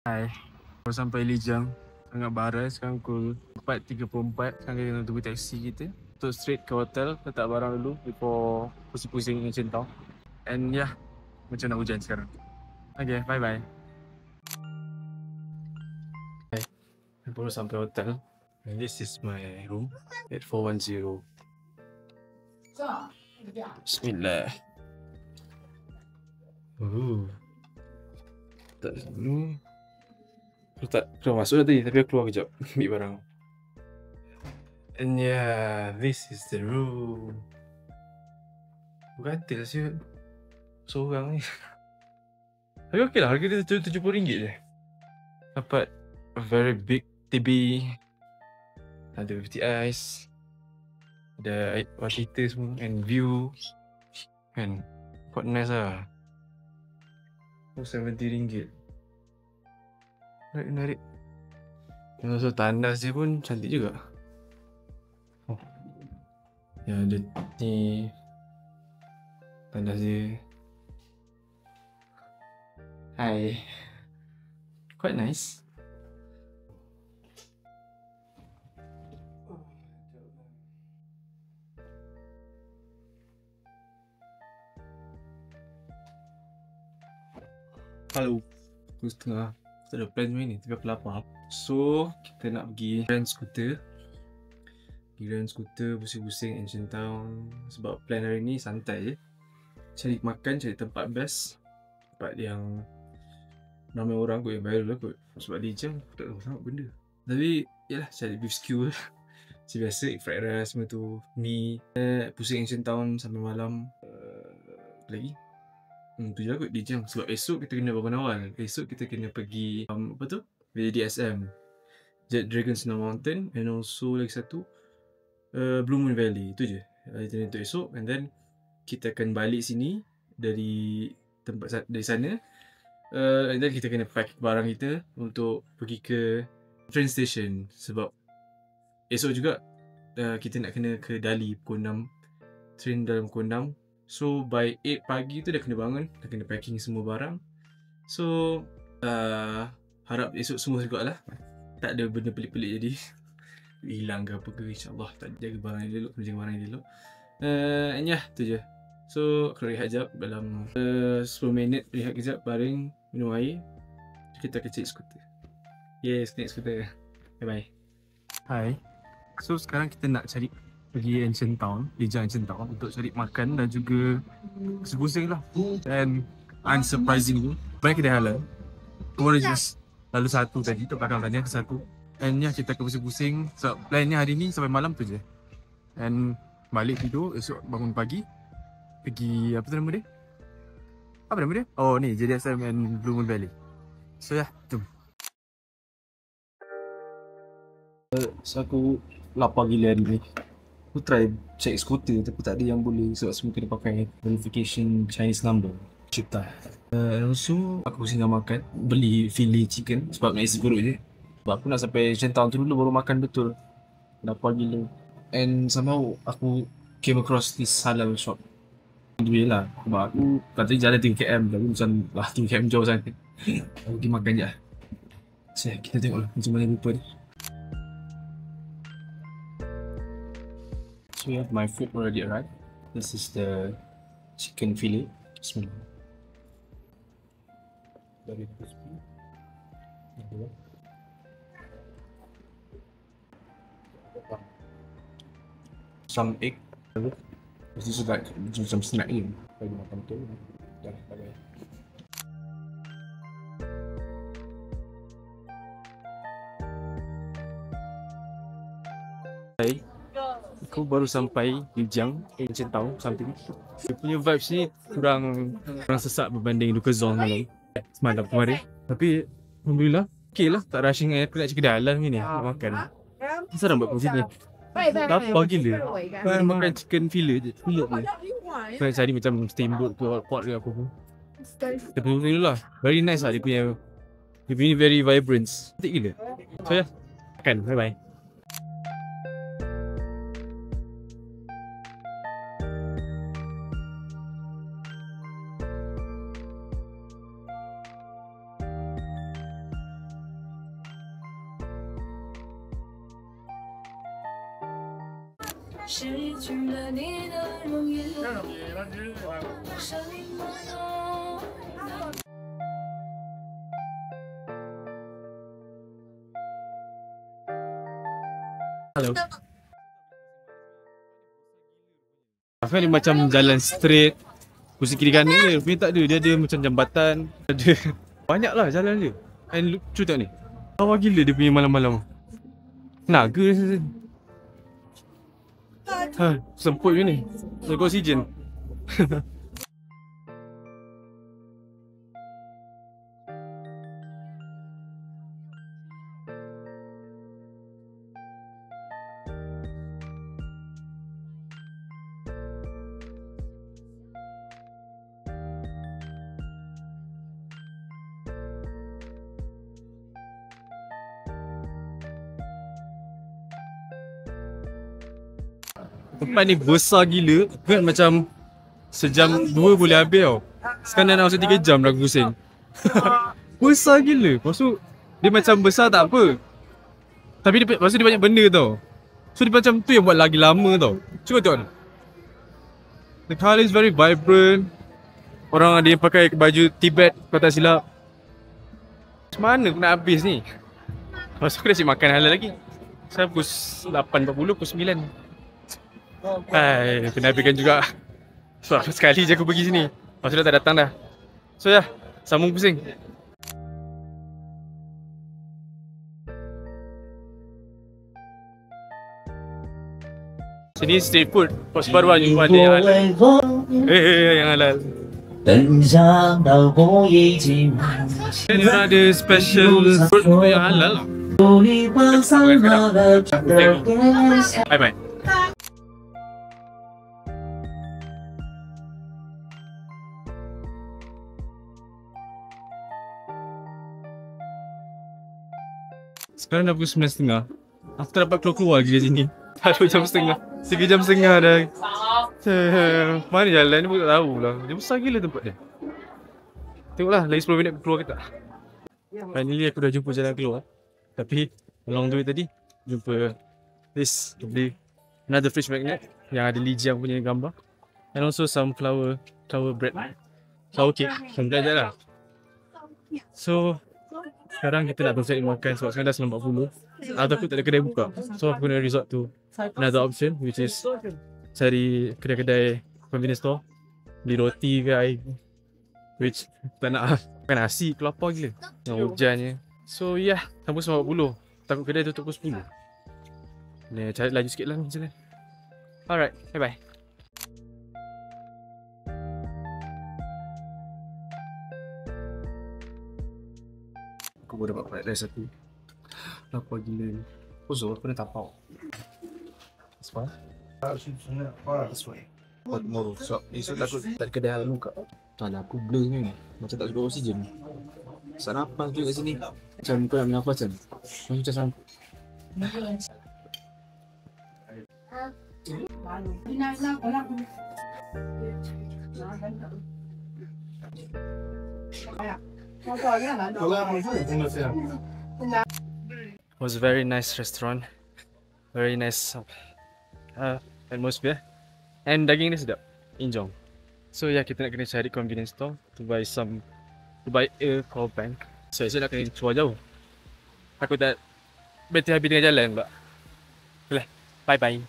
Hai, baru sampai Lijiang. Sangat barai, sekarang pukul 4.34. Sekarang kita nak tunggu taksi kita untuk straight ke hotel, letak barang dulu before pusing-pusing Ancient Town. And yeah, macam nak hujan sekarang. Okay, bye-bye. Hai, baru sampai hotel. And this is my room, 8410. Bismillah. Tak dulu. Aku tak keluar masuk dah tadi, tapi aku keluar kejap ambil barang. And yeah, this is the room. Berkatil siut seorang ni. Tapi okey lah, harga dia RM70 je. Dapat a very big TV. Ada 50 ice. Ada water heater semua and view. Kan, quite nice lah. Oh, RM70. Menarik. Dan also tandas dia pun cantik juga. Oh. Ya, ada ni tandas dia. Hai. Quite nice. Halo. Aku setengah tak ada plan ni, tapi aku lapar. So, kita nak pergi rent scooter. Pusing-pusing Ancient Town. Sebab plan hari ni santai je. Cari makan, cari tempat best. Tempat yang ramai orang kot, yang viral lah kot. Sebab Lijiang, aku tak tahu sangat benda. Tapi, yalah, cari beef stew. Macam biasa, fried rice semua tu. Mi. Pusing Ancient Town sampai malam. Apa lagi? Tu je lah kot Lijiang. Sebab esok kita kena bangun awal. Esok kita kena pergi apa tu? VDSM, Jet Dragon Snow Mountain, and also lagi satu Blue Moon Valley. Itu je itinerary untuk esok. And then kita akan balik sini dari tempat dari sana. And then kita kena pack barang kita untuk pergi ke train station. Sebab esok juga kita nak kena ke Dali pukul 6. Train dalam pukul 6. So by 8 pagi tu dah kena bangun, dah kena packing semua barang. So harap esok semua juga lah, tak ada benda pelik-pelik jadi hilang ke apa ke. InsyaAllah tak jaga barang yang elok, kena jaga barang yang elok. And yeah, tu je. So aku rehat sekejap dalam 10 minit, rehat kejap, baring, minum air. Kita akan cek skuter. Yes, naik skuter. Bye bye. Hai. So sekarang kita nak cari pergi Ancient Town, Lijiang Ancient Town untuk cari makan dan juga pusing-pusing lah. And unsurprisingly, banyak kedai halal. Kemarin just lalu satu tadi, tu belakang tadi ada satu. And ya, kita akan pusing-pusing. So plannya hari ni sampai malam tu je. And balik tidur, esok bangun pagi pergi, apa tu nama dia? Apa nama dia? Oh ni, JDSM and Blue Moon Valley. So ya, jom. So aku lapar gila hari ni. Aku try check skuter tapi tak ada yang boleh, sebab semua kena pakai verification Chinese number. Cipta. And also aku singgah makan, beli filet chicken sebab nak isi perut je. Sebab aku nak sampai Ancient Town tu dulu baru makan betul. Lapar gila. And somehow aku came across this halal shop. Duit lah. Sebab aku katanya jalan 3km, tapi macam lah 3km jauh sangat. Aku pergi makan je lah. So kita tengok lah macam mana rupa ni. So we have my food already arrived. This is the chicken fillet. Bismillah. Very crispy. Some egg. This is like some snack ni. Bagi makan tu. Dah, bye-bye. Hai. Aku baru sampai Lijiang, Ancient Town, something. Dia punya vibes ni kurang sesak berbanding Lucas Zone semalam kemarin. Tapi alhamdulillah, okey lah, tak rushing. Aku nak cakap dah halal ni nak makan. Kenapa nak buat macam ni? Lapar gila. Aku makan chicken fillet je. Aku nak cari macam steamboat ke hotpot ke apa pun. Kita tunggu dulu lah. Very nice lah dia punya very vibrant. Cantik gila. So ya, makan. Bye bye. 失去了你的容颜，生命过多。Hello. Aku ni macam jalan straight. Kursi kiri kanan dia, rupanya tak ada. Dia ada macam jambatan. Ada banyak lah jalan dia. And lucu tak ni? Lawa gila dia punya malam-malam. Naga rasa. Semput je ni. Jaga oksigen. Tempat ni besar gila. Kan macam sejam 2 boleh habis tau. Sekarang nak masuk 3 jam dah pusing. Besar gila. Lepas tu dia macam besar tak apa. Tapi lepas tu dia banyak benda tau. So dia macam tu yang buat lagi lama tau. Cuba tengok ni. The colour is very vibrant. Orang ada yang pakai baju Tibet kalau tak silap. Macam mana aku nak habis ni? Lepas tu aku dah cik makan halal lagi. Saya pukul 8.40, pukul 9. Hai, kena habiskan juga. So, sekali je aku pergi sini. Lepas tu dah tak datang dah. So ya, sambung pusing. Sini street food. Kos baru jumpa ada yang halal. Yang halal. Ni ada special food yang halal lah. Bye-bye. Sekarang dah pukul 9.30. Aku tak dapat keluar lagi dari sini. Dah 2 jam setengah. 3 jam setengah dah. Mana jalan ni pun tak tahu lah. Dia besar gila tempat dia. Tengoklah lagi 10 minit aku keluar ke tak. Finally aku dah jumpa jalan keluar. Tapi along the way tadi jumpa this another fish magnet yang ada Li Jiang punya gambar. And also some flower bread. Flower cake. Macam belajar lah. So sekarang kita nak terus cari makan sebab sekarang dah 9.40. Aku tak ada kedai buka. So aku kena resort to another option which is cari kedai-kedai convenience store. Beli roti ke air. Which tak nak makan nasi, aku lapar gila. Yang hujannya. So yeah, sampai 9.40. Takut kedai tutup pukul 10. Ni cari laju sikit lah macam ni. Alright, bye-bye. Aku baru dapat fried rice aku. Lapar gila ni. Kosong aku dah tapau. Sebab? That's why. For tomorrow. So, esok takut tak ada kedai halal buka. Tak lah, aku blur ni. Macam tak cukup oksigen. Tak nafas tu kat sini. Macam kau nak bernafas kan? Macam sangkut. It was a very nice restaurant. Very nice atmosphere. And daging ni sedap. Injong. So ya, kita nak kena cari convenience store to buy a power bank. So esok nak kena keluar jauh. Aku tak betul habis tengah jalan pula. Okay lah, bye bye.